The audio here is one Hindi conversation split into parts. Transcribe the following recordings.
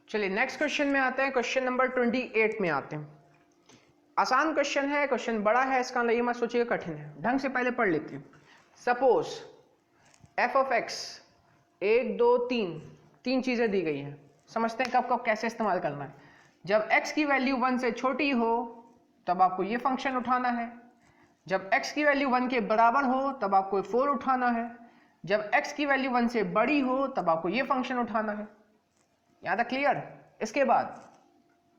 चलिए नेक्स्ट क्वेश्चन में आते हैं। क्वेश्चन नंबर 28 में आते हैं। आसान क्वेश्चन है, क्वेश्चन बड़ा है, इसका मतलब ये मत सोचिएगा कठिन है। ढंग से पहले पढ़ लेते हैं। सपोज एफ ऑफ एक्स 1 2 3 चीजें दी गई हैं। समझते हैं कब कब कैसे इस्तेमाल करना है। जब x की वैल्यू 1 से छोटी हो तब आपको ये फंक्शन उठाना है। जब x की वैल्यू 1 के बराबर हो तब आपको 4 उठाना है। जब x की वैल्यू 1 से बड़ी हो तब आपको ये फंक्शन उठाना है। यहाँ तक क्लियर? इसके बाद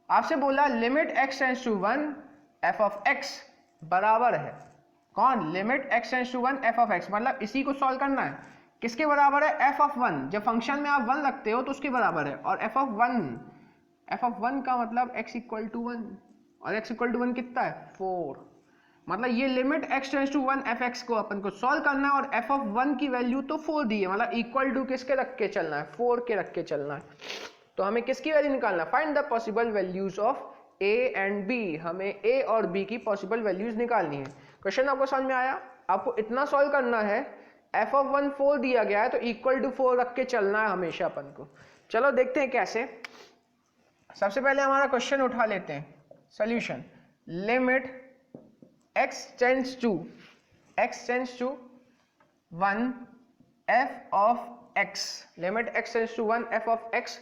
आपसे बोला limit x tends to 1 f of x बराबर है कौन? Limit x tends to 1 f of x, मतलब इसी को सॉल्व करना है। किसके बराबर है? f of 1। जब फंक्शन में आप 1 रखते हो तो उसके बराबर है। और f ऑफ 1 का मतलब x इक्वल टू 1 और x इक्वल टू 1 कितना है? 4। मतलब ये limit x tends to 1 f x को अपन को सॉल्व करना है और f ऑफ 1 की वैल्यू तो 4 दी है, मतलब इक्वल टू किसके रख के चलना है? 4 के रख के चलना है। तो हमें किसकी वैल्यू निकालना है? Find the possible values of a and b। हमें a और b की पॉसिबल वैल्यूज निकालनी है। क्वेश्चन आपको समझ में आया? आपको इतना सॉल्व करना है, f ऑफ 1 4 दिया गया है तो इक्वल टू 4 रख के चलना है हमेशा अपन को। चलो देखते हैं कैसे। सबसे पहले हमारा क्वेश्चन उठा लेते हैं। Solution limit x tends to 1 f of x, limit x tends to 1 f of x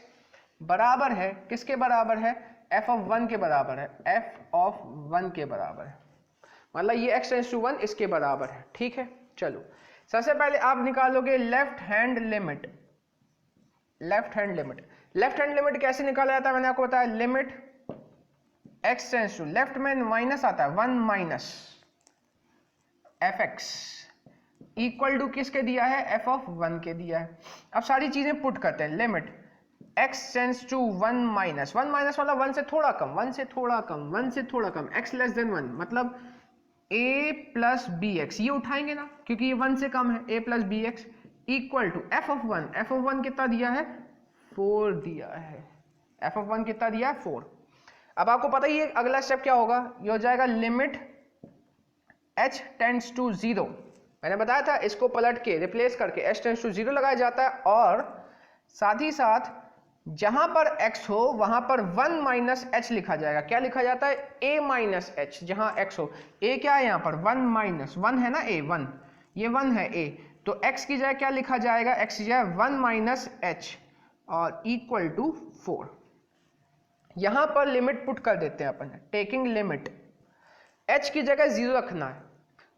बराबर है किसके बराबर है? f ऑफ 1 के बराबर है। f ऑफ 1 के बराबर है, मतलब ये x टेंड्स टू 1 इसके बराबर है। ठीक है, चलो सबसे पहले आप निकालोगे left hand limit. Left hand limit कैसे निकाला जाता है मैंने आपको बताया। Limit x tends to, left में माइनस आता है 1 माइनस fx इक्वल टू किसके दिया है? f ऑफ 1 के दिया है। अब सारी चीजें पुट करते हैं। Limit x tends to 1 minus मतलब 1 से थोड़ा कम, x लेस देन 1 मतलब a प्लस bx, ये उठाएंगे ना क्योंकि ये 1 से कम है। a plus bx equal to f of 1 कितना दिया है? 4 दिया है। f ऑफ 1 कितना दिया है? 4। अब आपको पता ही है अगला स्टेप क्या होगा, ये हो जाएगा लिमिट h टेंड्स टू 0। मैंने बताया था इसको पलट के रिप्लेस करके h टेंड्स टू 0 लगाया जाता है और साथ ही साथ जहां पर x हो वहां पर 1 माइनस h लिखा जाएगा। क्या लिखा जाता है? a minus h। जहां x हो, a क्या है यहाँ पर? 1 माइनस 1 है ना, a 1, ये 1 है a, तो x की जगह क्या लिखा जाएगा? x की जगह 1 माइनस h और इक्वल टू 4। यहां पर लिमिट पुट कर देते हैं अपन, टेकिंग लिमिट h की जगह 0 रखना है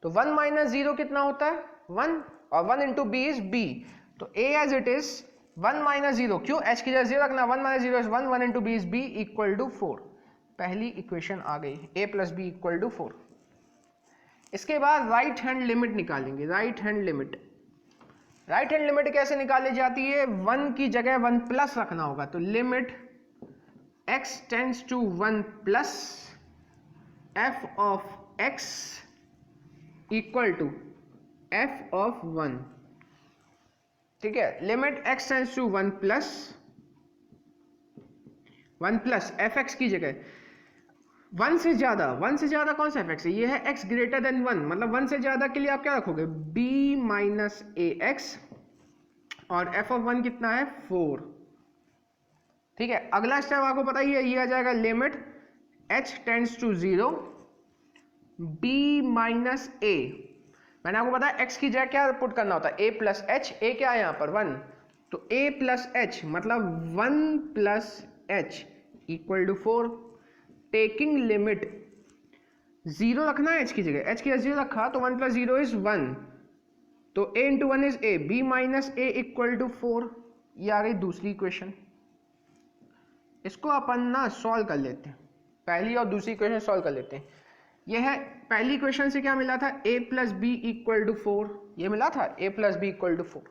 तो 1 माइनस 0 कितना होता है? 1, और 1 इंटू बी इज b, तो a as it is 1 minus 0, क्यों? h की जगह 0 रखना, 1 minus 0 is 1 into B is b equal to 4। पहली इक्वेशन आ गई, a plus B equal to 4। इसके बाद राइट हैंड लिमिट निकालेंगे। राइट हैंड लिमिट कैसे निकाली जाती है? 1 की जगह 1 प्लस रखना होगा, तो limit x tends to 1 plus f of x equal to f of 1। ठीक है, limit x tends to 1 plus fx की जगह 1 से ज्यादा कौन सा fx है? ये है x ग्रेटर देन 1, मतलब 1 से ज्यादा के लिए आप क्या रखोगे? b माइनस ax और f ऑफ 1 कितना है? 4। ठीक है, अगला स्टेप आपको पता ही है, ये आ जाएगा limit h tends to 0 b minus a। मैंने आपको बताया x की जगह क्या पुट करना होता है? a plus h। a क्या है यहाँ पर? 1, तो a प्लस h मतलब 1 plus h equal to 4। Taking limit 0 रखना है h की जगह, h की जगह 0 रखा तो 1 प्लस 0 इज 1, तो a into 1 is a, b minus a equal to 4। ये आ गई दूसरी इक्वेशन। इसको अपन ना सॉल्व कर लेते हैं, पहली और दूसरी इक्वेशन सॉल्व कर लेते हैं। यह है पहली इक्वेशन से क्या मिला था? a plus B equal to 4, ये मिला था a plus B equal to 4।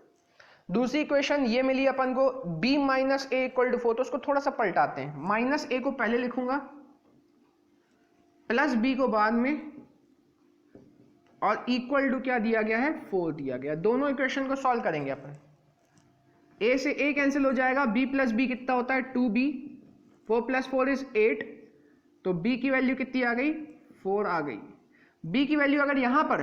दूसरी इक्वेशन ये मिली अपन को b minus a equal to 4, तो उसको थोड़ा सा पलटाते हैं। माइनस a को पहले लिखूंगा, प्लस b को बाद में, और इक्वल टू क्या दिया गया है? 4 दिया गया। दोनों इक्वेशन को सॉल्व करेंगे अपन। a से a कैंसिल हो जाएगा, b प्लस b कितना होता है? 2b, 4 प्लस 4 इज 8, तो b की वैल्यू कितनी आ गई? 4 आ गई। b की वैल्यू अगर यहां पर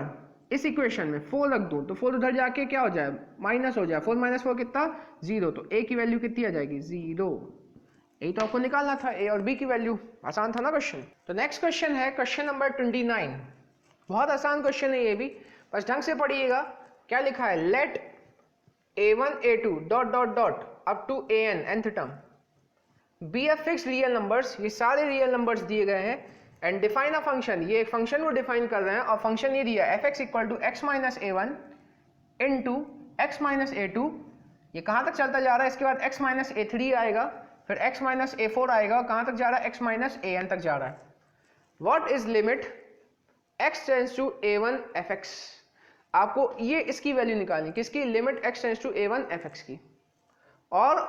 इस इक्वेशन में 4 रख दूं तो 4 उधर जाके क्या हो जाए? माइनस हो जाए। 4 माइनस 4 कितना? 0, तो a की वैल्यू कितनी आ जाएगी? 0। यही तो आपको निकालना था, ए और बी की वैल्यू। आसान था ना क्वेश्चन। तो नेक्स्ट क्वेश्चन है क्वेश्चन नंबर 29। बहुत आसान क्वेश्चन है ये भी, बस ढंग से पढ़िएगा। क्या लिखा है, let a1 a2 dot dot dot up to an nth term be a fixed real numbers, ये सारे रियल नंबर्स दिए गए हैं, एंड डिफाइन अ फंक्शन, ये एक फंक्शन को डिफाइन कर रहे हैं और फंक्शन ये दिया f(x) equal to x minus a1 into x minus a2। ये कहाँ तक चलता जा रहा है, इसके बाद x माइनस a3 आएगा, फिर x माइनस a4 आएगा, कहाँ तक जा रहा है, x माइनस an तक जा रहा है। What is limit x tends to a1 fx, आपको ये इसकी वैल्यू निकालनी, किसकी, limit x tends to a1 fx की और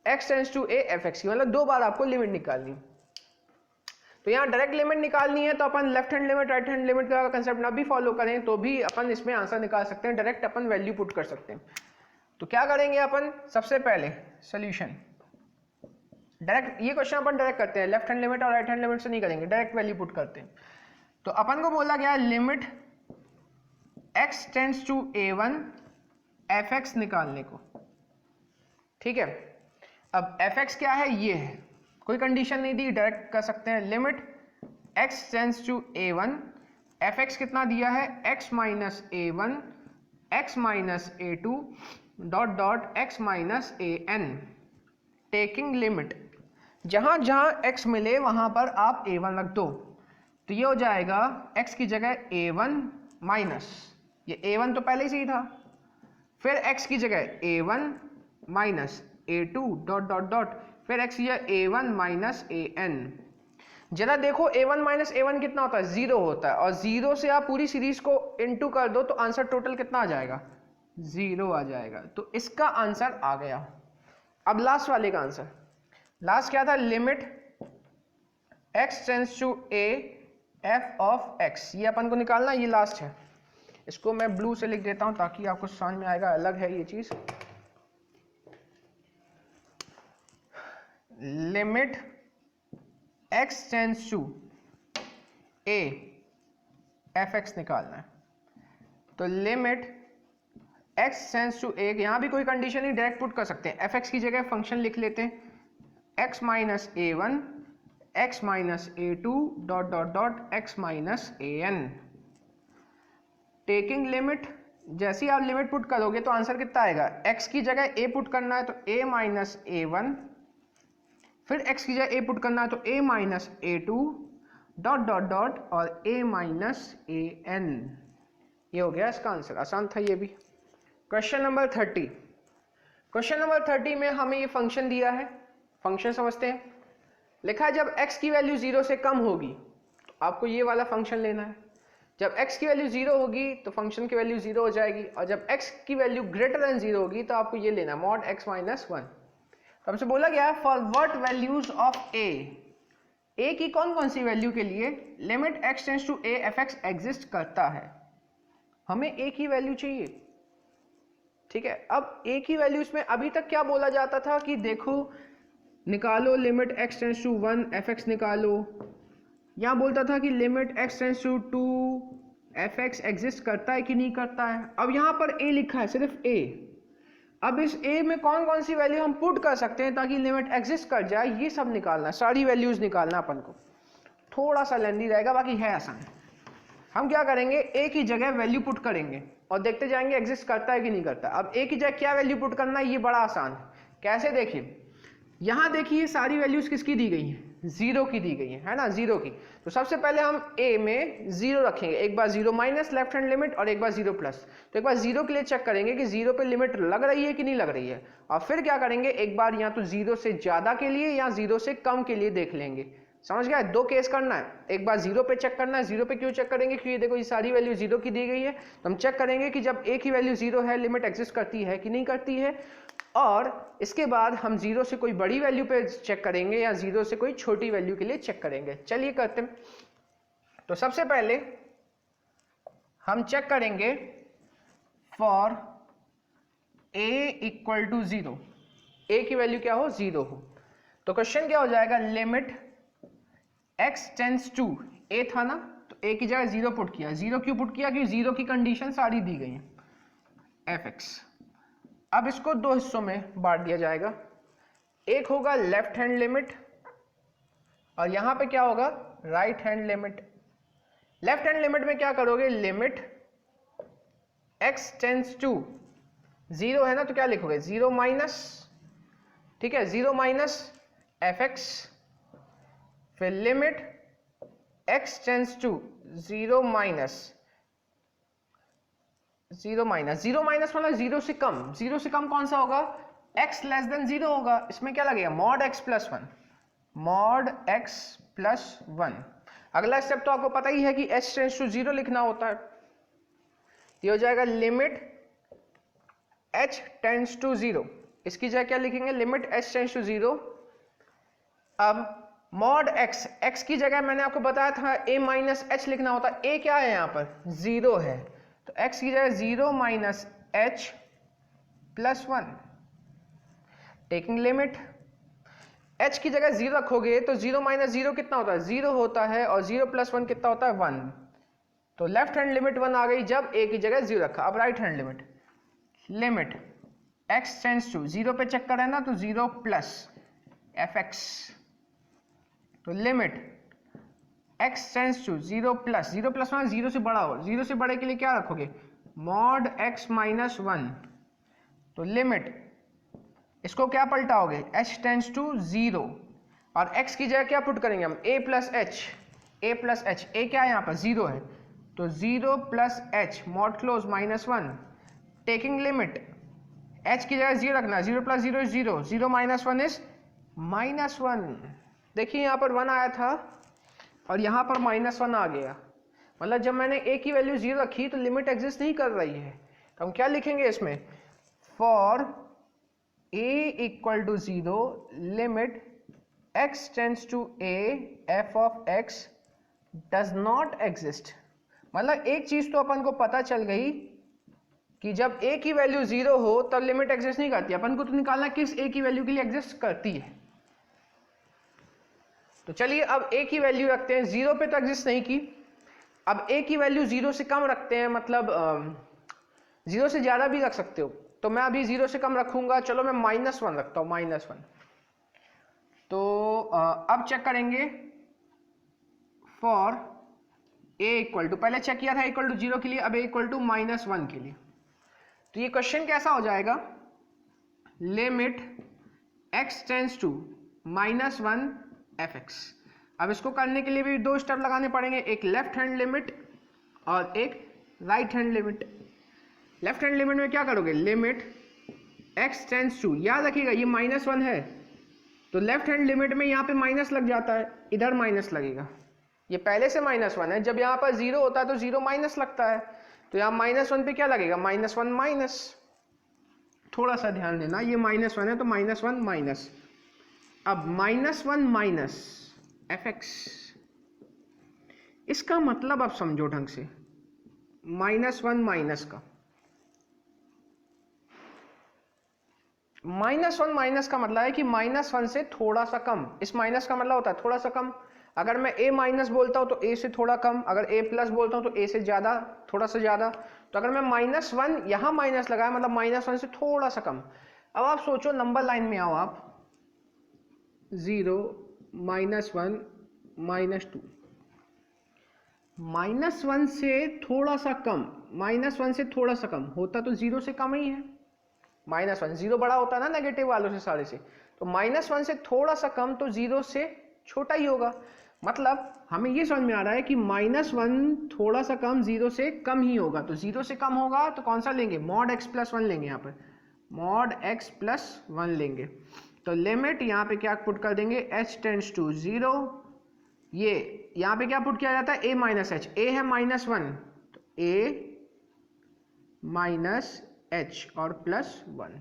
x tends to a fx की, मतलब दो बार आपको लिमिट निकालनी। तो यहाँ डायरेक्ट लिमिट निकालनी है तो अपन left hand limit right hand limit का कंसेप्ट ना भी फॉलो करें तो भी अपन इसमें आंसर निकाल सकते हैं, डायरेक्ट अपन वैल्यू पुट कर सकते हैं। तो क्या करेंगे अपन, सबसे पहले सॉल्यूशन डायरेक्ट, ये क्वेश्चन अपन डायरेक्ट करते हैं, लेफ्ट हैंड लिमिट और राइट हैंड लिमिट से नहीं करेंगे, डायरेक्ट वैल्यू पुट करते हैं। तो अपन को बोला गया limit x tends to a1 fx निकालने को, ठीक है। अब fx क्या है, ये है, कोई कंडीशन नहीं दी, डायरेक्ट कर सकते हैं। Limit x tends to a1 fx कितना दिया है, x minus a1 x minus a2 dot dot x minus an, taking limit, जहां जहां x मिले वहां पर आप a1 रख दो, तो ये हो जाएगा x की जगह a1 माइनस, ये a1 तो पहले से ही था, फिर x की जगह a1 minus a2 dot dot dot, फिर x या a1 माइनस an। जरा देखो a1 माइनस a1 कितना होता है, 0 होता है, और 0 से आप पूरी सीरीज को इनटू कर दो तो आंसर टोटल कितना आ जाएगा, 0 आ जाएगा। तो इसका आंसर आ गया। अब लास्ट वाले का आंसर, लास्ट क्या था, limit x tends to a f of x, ये अपन को निकालना, ये लास्ट है। इसको मैं ब्लू से लिख देता हूं ताकि आपको समझ में आएगा, अलग है ये चीज। Limit x tends to a fx निकालना है। तो limit x tends to a, यहां भी कोई कंडीशन नहीं, डायरेक्ट पुट कर सकते हैं। fx की जगह फंक्शन लिख लेते हैं, x minus a1 x minus a2 dot dot dot x minus an, taking limit, जैसे ही आप लिमिट पुट करोगे तो आंसर कितना आएगा, x की जगह a पुट करना है तो a माइनस a1, फिर x की जगह a पुट करना है तो a minus a2 dot dot dot और a माइनस an। ये हो गया इसका आंसर, आसान था ये भी। क्वेश्चन नंबर 30, क्वेश्चन नंबर 30 में हमें ये फंक्शन दिया है, फंक्शन समझते हैं। लिखा है जब x की वैल्यू 0 से कम होगी तो आपको ये वाला फंक्शन लेना है, जब x की वैल्यू 0 होगी तो फंक्शन की वैल्यू 0 हो जाएगी, और जब x की वैल्यू ग्रेटर देन 0 होगी तो आपको ये लेना है, मॉड x माइनस 1। तो हमसे बोला गया है for what values of a की कौन कौन सी वैल्यू के लिए limit x tends to a fx exist करता है। हमें a की वैल्यू चाहिए, ठीक है। अब a की वैल्यू इसमें अभी तक क्या बोला जाता था कि देखो निकालो limit x tends to 1 fx निकालो, यहाँ बोलता था कि limit x tends to 2 fx exist करता है कि नहीं करता है। अब यहाँ पर a लिखा है, सिर्फ a। अब इस a में कौन कौन सी वैल्यू हम पुट कर सकते हैं ताकि लिमिट एग्जिस्ट कर जाए, ये सब निकालना, सारी वैल्यूज निकालना अपन को। थोड़ा सा लेंदी रहेगा, बाकी है आसान। हम क्या करेंगे, a की जगह वैल्यू पुट करेंगे और देखते जाएंगे एग्जिस्ट करता है कि नहीं करता। अब a की जगह क्या वैल्यू पुट करना है, ये बड़ा आसान है। कैसे, देखिए यहाँ देखिए सारी वैल्यूज किसकी दी गई हैं, 0 की दी गई है ना, 0 की। तो सबसे पहले हम a में 0 रखेंगे, एक बार 0 माइनस लेफ्ट हैंड लिमिट और एक बार 0 प्लस। तो एक बार 0 के लिए चेक करेंगे कि 0 पे लिमिट लग रही है कि नहीं लग रही है, और फिर क्या करेंगे, एक बार या तो 0 से ज्यादा के लिए या 0 से कम के लिए देख लेंगे। समझ गया, दो केस करना है, एक बार 0 पे चेक करना है। 0 पे क्यों चेक करेंगे, क्योंकि देखो ये सारी वैल्यू 0 की दी गई है, तो हम चेक करेंगे कि जब a की वैल्यू 0 है लिमिट एग्जिस्ट करती है कि नहीं करती है, और इसके बाद हम 0 से कोई बड़ी वैल्यू पे चेक करेंगे या 0 से कोई छोटी वैल्यू के लिए चेक करेंगे। चलिए करते हैं। तो सबसे पहले हम चेक करेंगे for a equal to 0, a की वैल्यू क्या हो, 0 हो। तो क्वेश्चन क्या हो जाएगा, limit x tends to a था ना, तो a की जगह 0 पुट किया। 0 क्यों पुट किया, क्योंकि 0 की कंडीशन सारी दी गई है fx। अब इसको दो हिस्सों में बांट दिया जाएगा, एक होगा लेफ्ट हैंड लिमिट और यहां पे क्या होगा, right hand limit. Left hand limit में क्या करोगे, लिमिट x टेंड्स टू 0 है ना, तो क्या लिखोगे 0 माइनस, ठीक है, 0 माइनस fx, फिर limit x tends to 0 minus, 0 minus, 0 minus मतलब 0 से कम, 0 से कम कौन सा होगा, x लेस देन 0 होगा, इसमें क्या लगेगा mod x plus 1, mod x plus 1। अगला स्टेप तो आपको पता ही है कि h टेंड्स टू 0 लिखना होता है, ये हो जाएगा लिमिट h टेंड्स टू 0, इसकी जगह क्या लिखेंगे, लिमिट h टेंड्स टू 0। अब मॉड x, x की जगह मैंने आपको बताया था a माइनस h लिखना होता है, a क्या है यहाँ पर 0 है, तो x की जगह 0 minus h plus 1, taking limit h की जगह 0 रखोगे तो 0 माइनस 0 कितना होता है, 0 होता है, और 0 प्लस 1 कितना होता है 1, तो लेफ्ट हैंड लिमिट 1 आ गई जब a की जगह 0 रखा। अब right hand limit, limit x tends to 0 पे चेक करें ना, तो 0 प्लस fx, तो limit x tends to 0 plus, 0 plus 1 0 से बड़ा हो, 0 से बड़े के लिए क्या रखोगे मॉड x माइनस 1, तो लिमिट इसको क्या पलटाओगे h टेंड्स टू 0, और x की जगह क्या पुट करेंगे हम a plus h, a plus h, a क्या है यहाँ पर 0 है, तो 0 plus h mod close minus 1, taking limit h की जगह 0 रखना, 0 plus 0 is 0, 0 minus 1 is minus 1। देखिए यहाँ पर 1 आया था और यहाँ पर माइनस 1 आ गया, मतलब जब मैंने a की वैल्यू 0 रखी तो लिमिट एग्जिस्ट नहीं कर रही है, तो हम क्या लिखेंगे इसमें, for a equal to 0 limit x tends to a f of x does not exist. मतलब एक चीज तो अपन को पता चल गई कि जब a की वैल्यू 0 हो तब लिमिट एग्जिस्ट नहीं करती, अपन को तो निकालना किस a की वैल्यू के लिए एग्जिस्ट करती है। तो चलिए अब a की वैल्यू रखते हैं, 0 पे तो एग्जिस्ट नहीं की, अब a की वैल्यू 0 से कम रखते हैं, मतलब 0 से ज्यादा भी रख सकते हो, तो मैं अभी 0 से कम रखूंगा, चलो मैं माइनस 1 रखता हूं, माइनस 1। तो अब चेक करेंगे फॉर a इक्वल टू, पहले चेक किया था इक्वल टू 0 के लिए, अब a इक्वल टू माइनस 1 के लिए, तो ये क्वेश्चन कैसा हो जाएगा, limit x tends to minus 1 fx। अब इसको करने के लिए भी दो स्टेप लगाने पड़ेंगे, एक लेफ्ट हैंड लिमिट और एक right hand limit. Left hand limit में क्या करोगे, लिमिट x टेंड्स टू, याद रखिएगा ये माइनस 1 है, तो लेफ्ट हैंड लिमिट में यहाँ पे माइनस लग जाता है, इधर माइनस लगेगा, ये पहले से माइनस 1 है, जब यहाँ पर 0 होता है तो 0 माइनस लगता है, तो यहाँ माइनस 1 पे क्या लगेगा माइनस 1 माइनस, थोड़ा सा ध्यान देना, ये माइनस 1 है तो माइनस 1 माइनस। अब माइनस 1 माइनस fx, इसका मतलब आप समझो ढंग से, माइनस 1 माइनस का, माइनस 1 माइनस का मतलब है कि माइनस 1 से थोड़ा सा कम, इस माइनस का मतलब होता है थोड़ा सा कम। अगर मैं a माइनस बोलता हूं तो a से थोड़ा कम, अगर a प्लस बोलता हूं तो a से ज्यादा, थोड़ा सा ज्यादा, तो अगर मैं माइनस 1 यहां माइनस लगाया मतलब माइनस 1 से थोड़ा सा कम। अब आप सोचो, नंबर लाइन में आओ आप, 0 माइनस 1 माइनस 2, माइनस 1 से थोड़ा सा कम, माइनस 1 से थोड़ा सा कम होता तो 0 से कम ही है, माइनस 1, 0 बड़ा होता है ना नेगेटिव वालों से सारे से, तो माइनस 1 से थोड़ा सा कम तो 0 से छोटा ही होगा। मतलब हमें ये समझ में आ रहा है कि माइनस 1 थोड़ा सा कम 0 से कम ही होगा, तो 0 से कम होगा तो कौन सा लेंगे, मॉड x प्लस 1 लेंगे, यहाँ पर मॉड x प्लस 1 लेंगे, तो लिमिट यहाँ पे क्या पुट कर देंगे, h टेंड्स टू 0, ये यहाँ पे क्या पुट किया जाता है a माइनस h, a है माइनस 1, तो a माइनस h और प्लस 1।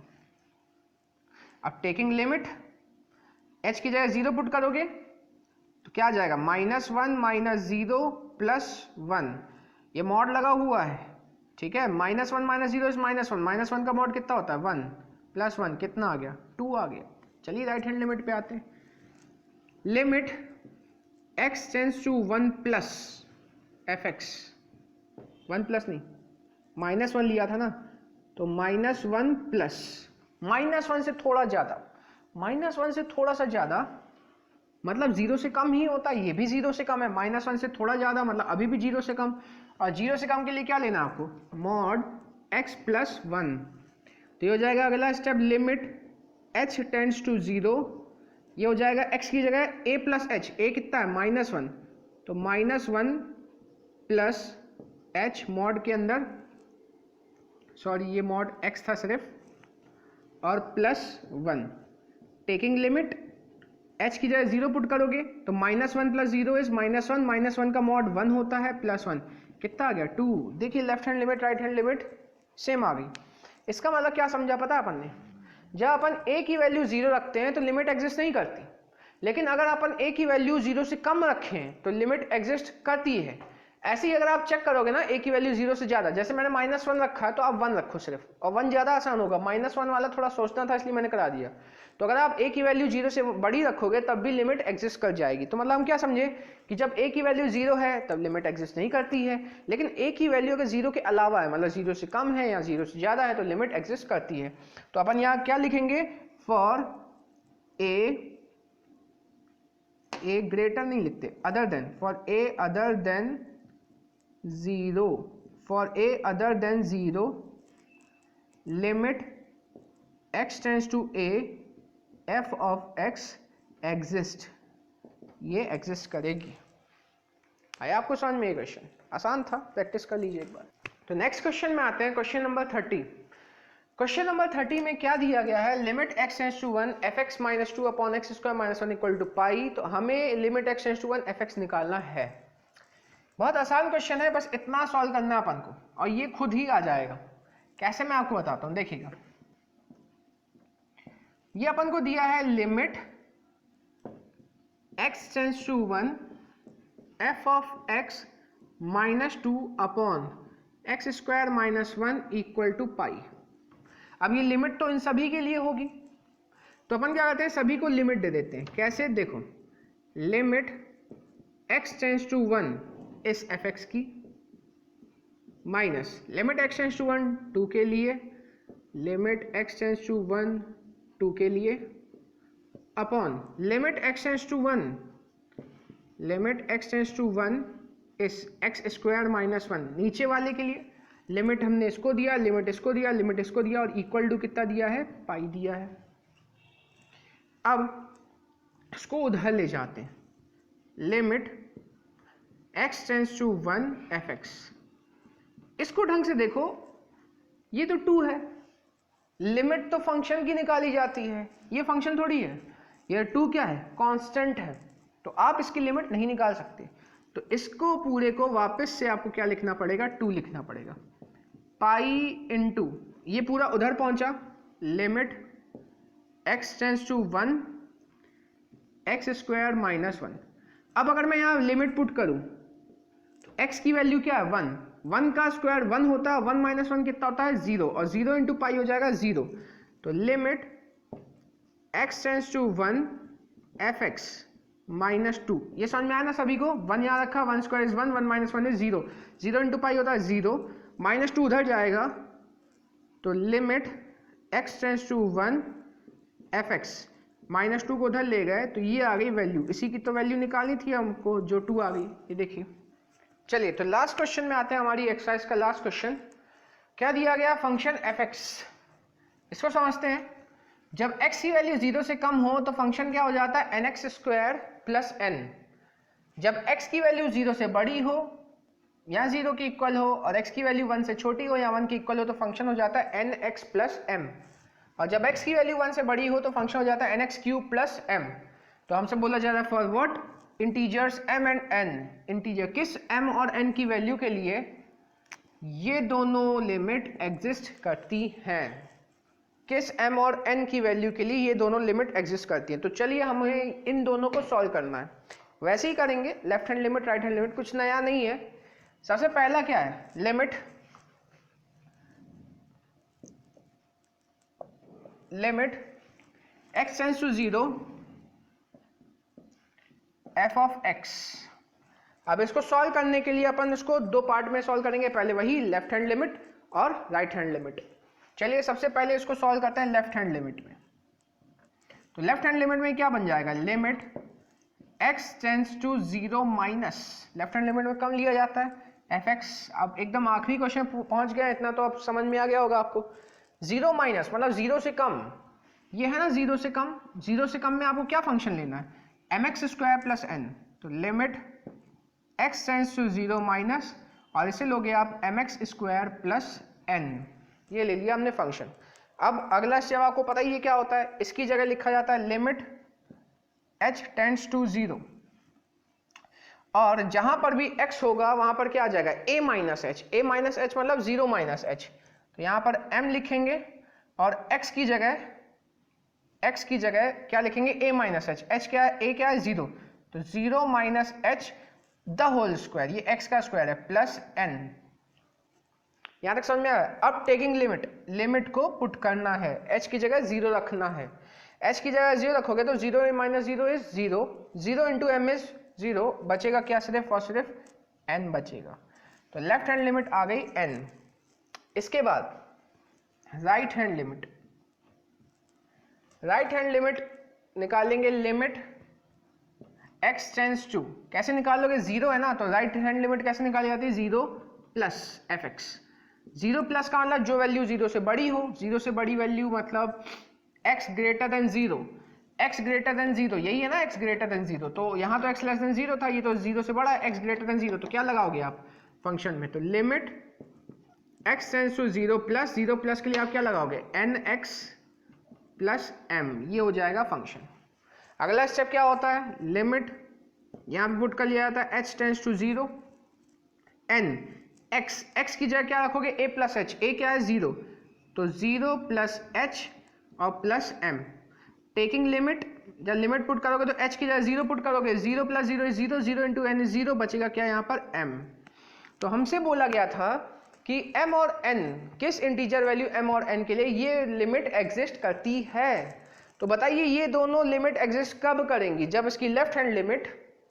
अब टेकिंग लिमिट h की जगह 0 पुट करोगे तो क्या आ जाएगा, माइनस 1 माइनस 0 प्लस 1, ये मॉड लगा हुआ है, ठीक है, minus 1 minus 0 is minus 1, minus 1 का मॉड कितना होता है 1, प्लस 1 कितना आ गया 2 आ गया। चलिए राइट हैंड लिमिट पे आते हैं, limit x tends to 1 plus fx, 1 plus नहीं माइनस 1 लिया था ना, तो माइनस 1 प्लस, माइनस 1 से थोड़ा ज्यादा, -1 से थोड़ा सा ज़्यादा मतलब 0 से कम ही होता है, ये भी 0 से कम है, -1 से थोड़ा ज़्यादा मतलब अभी भी 0 से कम, और 0 से कम के लिए क्या लेना है आपको, मॉड x + 1। तो ये हो जाएगा अगला step, limit h tends to 0, ये हो जाएगा x की जगह a + h, a कितना है -1, तो -1 + h मॉड के अंदर, सॉरी ये मॉड x था सिर्फ, और +1, टेकिंग लिमिट h की जगह 0 पुट करोगे तो -1 + 0 इज -1, -1 का मॉड 1 होता है, +1 कितना आ गया 2। देखिए left hand limit right hand limit same आ गई। इसका मतलब क्या समझा पता है अपन ने, जब अपन a की वैल्यू 0 रखते हैं तो लिमिट एग्जिस्ट नहीं करती, लेकिन अगर अपन a की वैल्यू 0 से कम रखें तो लिमिट एग्जिस्ट करती है। ऐसे ही अगर आप चेक करोगे ना a की वैल्यू 0 से ज़्यादा, जैसे मैंने -1 रखा है तो आप 1 रखो सिर्फ, और 1 ज़्यादा आसान होगा, -1 वाला थोड़ा सोचना था इसलिए मैंने करा दिया। तो अगर आप a की वैल्यू 0 से बड़ी रखोगे तब भी लिमिट एग्जिस्ट कर जाएगी। तो मतलब हम क्या समझे कि जब a की वैल्यू 0 है तब लिमिट एग्जिस्ट नहीं करती है, लेकिन a की वैल्यू अगर 0 के अलावा है, मतलब 0 से कम है या 0 से ज़्यादा है तो लिमिट एग्जिस्ट करती है। तो अपन यहाँ क्या लिखेंगे, फॉर a ग्रेटर नहीं लिखते, other than, for a other than 0, for a other than 0 limit x tends to a f of x exist, ये एग्जिस्ट करेगी। आया आपको समझ में ये क्वेश्चन? आसान था, प्रैक्टिस कर लीजिए एक बार। तो नेक्स्ट क्वेश्चन में आते हैं, क्वेश्चन नंबर 30। क्वेश्चन नंबर 30 में क्या दिया गया है, limit x tends to 1 fx - 2 upon x square - 1 equal to pi. तो हमें limit x tends to 1 fx निकालना है। बहुत आसान क्वेश्चन है, बस इतना सॉल्व करना है अपन को और ये खुद ही आ जाएगा। कैसे मैं आपको बताता हूँ, देखिएगा। ये अपन को दिया है limit x tends to 1 f of x - 2 upon x square - 1 equal to pi. अब ये लिमिट तो इन सभी के लिए होगी, तो अपन क्या करते हैं, सभी को लिमिट दे देते हैं। कैसे, देखो, लिमिट x टेंड्स टू 1 इस fx की, minus limit x tends to 1 2 के लिए, लिमिट x टेंड्स टू 1 2 के लिए, upon limit x tends to 1, limit x tends to 1 इस x स्क्वायर - 1 नीचे वाले के लिए, लिमिट हमने इसको दिया, लिमिट इसको दिया, लिमिट इसको दिया, और इक्वल टू कितना दिया है, पाई दिया है। अब इसको उधर ले जाते हैं, limit x tends to 1 fx, इसको ढंग से देखो, ये तो 2 है, लिमिट तो फंक्शन की निकाली जाती है, ये फंक्शन थोड़ी है, ये 2 क्या है, कांस्टेंट है, तो आप इसकी लिमिट नहीं निकाल सकते। तो इसको पूरे को वापस से आपको क्या लिखना पड़ेगा, 2 लिखना पड़ेगा, पाई इंटू ये पूरा उधर पहुंचा, limit x tends to 1 x square - 1। अब अगर मैं यहाँ लिमिट पुट करूं तो x की वैल्यू क्या है, 1, 1 का स्क्वायर 1 होता है, 1 - 1 कितना होता है, 0, और 0 इंटू पाई हो जाएगा 0। तो limit x tends to 1 fx - 2, ये समझ में आया ना सभी को, 1 यहाँ रखा, 1 square is 1, 1 - 1 is 0, 0 into pi होता है 0, -2 उधर जाएगा, तो limit x tends to 1 fx -2 को उधर ले गए, तो ये आ गई वैल्यू, इसी की तो वैल्यू निकालनी थी हमको, जो 2 आ गई, ये देखिए। चलिए तो लास्ट क्वेश्चन में आते हैं, हमारी एक्सरसाइज का लास्ट क्वेश्चन। क्या दिया गया, फंक्शन fx, इसको समझते हैं। जब x की वैल्यू 0 से कम हो तो फंक्शन क्या हो जाता है, nx स्क्वायर प्लस n। जब x की वैल्यू 0 से बड़ी हो या 0 की इक्वल हो और x की वैल्यू 1 से छोटी हो या 1 की इक्वल हो तो फंक्शन हो जाता है nx प्लस m। और जब x की वैल्यू 1 से बड़ी हो तो फंक्शन हो जाता है nx क्यूब प्लस m। तो हमसे बोला जा रहा है for what, integers m and n, integer किस m और n की वैल्यू के लिए ये दोनों लिमिट एग्जिस्ट करती हैं, किस m और n की वैल्यू के लिए ये दोनों लिमिट एग्जिस्ट करती हैं। तो चलिए हमें इन दोनों को सॉल्व करना है, वैसे ही करेंगे, left hand limit right hand limit, कुछ नया नहीं है। सबसे पहला क्या है, limit x tends to 0 f of x। अब इसको सॉल्व करने के लिए अपन इसको 2 पार्ट में सॉल्व करेंगे, पहले वही लेफ्ट हैंड लिमिट और राइट हैंड लिमिट। चलिए सबसे पहले इसको सॉल्व करते हैं लेफ्ट हैंड लिमिट में। तो लेफ्ट हैंड लिमिट में क्या बन जाएगा, limit x tends to 0 minus, left hand limit में कम लिया जाता है fx। अब एकदम आखिरी क्वेश्चन पहुंच गया, इतना तो अब समझ में आ गया होगा आपको। 0 माइनस मतलब 0 से कम, ये है ना 0 से कम, 0 से कम में आपको क्या फंक्शन लेना है, mx स्क्वायर प्लस n। तो limit x tends to 0 minus और इसे लोगे आप mx स्क्वायर प्लस n, ये ले लिया हमने फंक्शन। अब अगला स्टेप आपको पता ही है क्या होता है, इसकी जगह लिखा जाता है लिमिट h टेंड्स टू 0 और जहां पर भी x होगा वहां पर क्या आ जाएगा, a minus H, a minus H मतलब 0 माइनस एच। तो यहां पर m लिखेंगे और x की जगह क्या लिखेंगे, a माइनस एच, h क्या है, a क्या है 0, तो 0 minus h the whole square, ये x का स्क्वायर है प्लस n। यहां तक समझ में आया। अब टेकिंग लिमिट को पुट करना है, h की जगह 0 रखना है, h की जगह 0 रखोगे तो 0 minus 0 is 0, 0 into m is 0, बचेगा क्या, सिर्फ और सिर्फ n बचेगा। तो लेफ्ट हैंड लिमिट आ गई n। इसके बाद राइट हैंड लिमिट निकालेंगे, लिमिट x टेंड्स टू, कैसे निकालोगे, 0 है ना, तो राइट हैंड लिमिट कैसे निकाली जाती है, 0 प्लस fx। 0 प्लस का मतलब जो वैल्यू 0 से बड़ी हो, 0 से बड़ी वैल्यू मतलब x greater than 0, x greater than 0, यही है ना x ग्रेटर देन 0, तो यहाँ तो x लेस देन 0 था, ये तो 0 से बड़ा है, x ग्रेटर देन 0, तो क्या लगाओगे आप फंक्शन में, तो limit x tends to 0 plus के लिए आप क्या लगाओगे, nx प्लस m, ये हो जाएगा फंक्शन। अगला स्टेप क्या होता है, लिमिट यहाँ पे पुट कर लिया जाता है h tends to 0 n x की जगह क्या रखोगे, a प्लस h, a क्या है 0, तो 0 प्लस h और प्लस m। टेकिंग लिमिट, जब लिमिट पुट करोगे तो h की जगह 0 पुट करोगे, 0 plus 0 is 0, 0 into n is 0, बचेगा क्या यहाँ पर m। तो हमसे बोला गया था कि m और n, किस इंटीजर वैल्यू m और n के लिए ये लिमिट एग्जिस्ट करती है। तो बताइए ये दोनों लिमिट एग्जिस्ट कब करेंगी, जब इसकी लेफ्ट हैंड लिमिट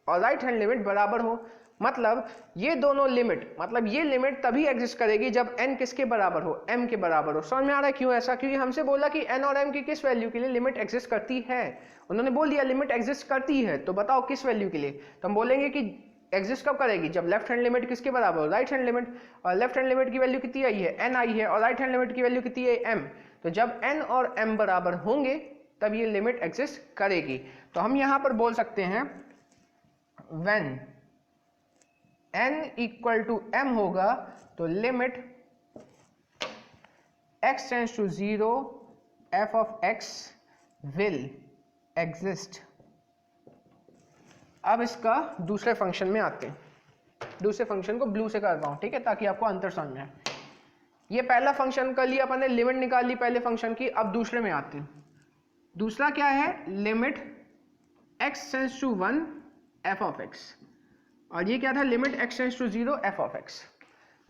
और राइट हैंड लिमिट बराबर हो, मतलब ये दोनों लिमिट, मतलब ये लिमिट तभी एग्जिस्ट करेगी जब n किसके बराबर हो, m के बराबर हो। समझ में आ रहा है क्यों ऐसा, क्योंकि हमसे बोला कि n और m की किस वैल्यू के लिए लिमिट एग्जिस्ट करती है, उन्होंने बोल दिया लिमिट एग्जिस्ट करती है, तो बताओ किस वैल्यू के लिए। तो हम बोलेंगे कि एग्जिस्ट कब करेगी, जब लेफ्ट हैंड लिमिट किसके बराबर हो, राइट हैंड लिमिट, और लेफ्ट हैंड लिमिट की वैल्यू कितनी आई है, n आई है, और राइट हैंड लिमिट की वैल्यू कितनी है, m। तो जब n और m बराबर होंगे तब ये लिमिट एग्जिस्ट करेगी। तो हम यहाँ पर बोल सकते हैं when n equal to m होगा तो limit x tends to 0 f of x will exist. अब इसका दूसरे फंक्शन में आते हैं, दूसरे फंक्शन को ब्लू से कर रहा हूं, ठीक है, ताकि आपको अंतर समझ में आए। ये पहला फंक्शन कर लिया अपन ने, लिमिट निकाल ली पहले फंक्शन की, अब दूसरे में आते हैं। दूसरा क्या है, limit x tends to 1 f of x, और ये क्या था, limit x tends to 0 f of x।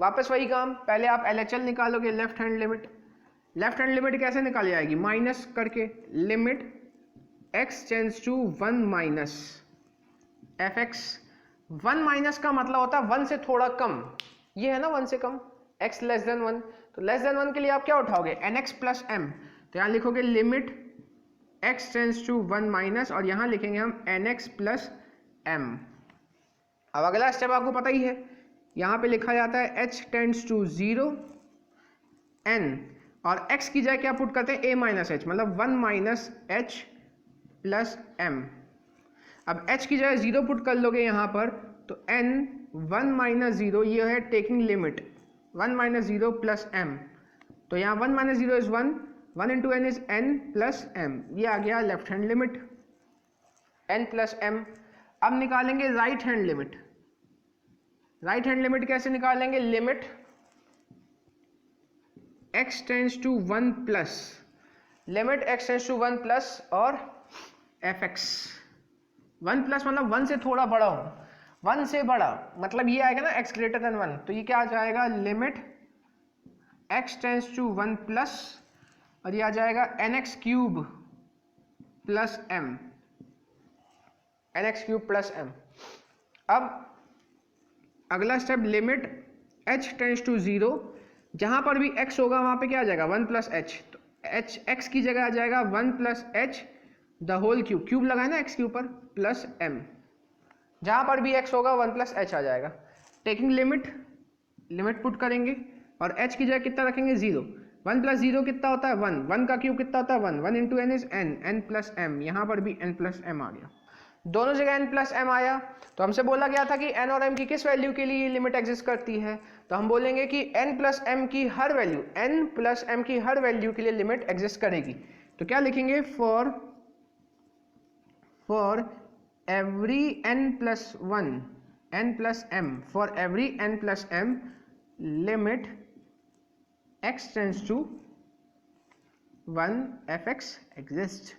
वापस वही काम, पहले आप LHL निकालोगे, लेफ्ट हैंड लिमिट कैसे निकाली जाएगी, माइनस करके, limit x tends to 1 minus fx। 1 minus का मतलब होता है 1 से थोड़ा कम, ये है ना 1 से कम, x लेस देन 1, तो लेस देन 1 के लिए आप क्या उठाओगे, nx प्लस m, तो यहाँ लिखोगे limit x tends to 1 minus, और यहाँ लिखेंगे हम nx प्लस m। अब अगला स्टेप आपको पता ही है, यहाँ पे लिखा जाता है h टेंड्स टू 0 n, और x की जगह क्या पुट करते हैं, a माइनस एच, मतलब 1 माइनस एच प्लस m। अब h की जगह 0 पुट कर लोगे यहाँ पर, तो n 1 माइनस 0, ये है taking limit 1 minus 0 plus m, तो यहाँ 1 minus 0 is 1, 1 into n is n plus m, ये आ गया left hand limit n plus m। अब निकालेंगे right hand limit. Right hand limit कैसे निकालेंगे, limit x tends to 1 plus, limit x tends to 1 plus और fx। 1 प्लस मतलब 1 से थोड़ा बड़ा हो, 1 से बड़ा मतलब ये आएगा ना x ग्रेटर देन 1, तो ये क्या आ जाएगा, limit x tends to 1 plus, और ये आ जाएगा nx cube plus m, nx cube plus m। अब अगला step, limit h tends to 0, जहां पर भी x होगा वहां पे क्या आ जाएगा, 1 प्लस h, तो h x की जगह आ जाएगा 1 plus h the whole cube, cube लगाए ना एक्स के ऊपर, प्लस एम, जहां पर भी एक्स होगा 1 प्लस एच आ जाएगा। टेकिंग लिमिट, लिमिट पुट करेंगे और h की जगह कितना रखेंगे 0। 1 प्लस 0 कितना होता है 1, 1 का क्यूब कितना होता है 1, 1 into n is n, n plus m, यहाँ पर भी n प्लस एम आ गया, दोनों जगह n प्लस एम आया। तो हमसे बोला गया था कि n और m की किस वैल्यू के लिए लिमिट एग्जिस्ट करती है, तो हम बोलेंगे कि n प्लस एम की हर वैल्यू, n प्लस एम की हर वैल्यू के लिए लिमिट एग्जिस्ट करेगी। तो क्या लिखेंगे, for every n plus 1 n plus m, for every n plus m limit x tends to 1 fx exist.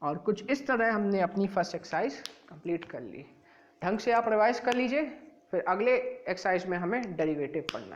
और कुछ इस तरह हमने अपनी फर्स्ट एक्सरसाइज कंप्लीट कर ली। ढंग से आप रिवाइज कर लीजिए, फिर अगले एक्सरसाइज में हमें डेरिवेटिव पढ़ना है।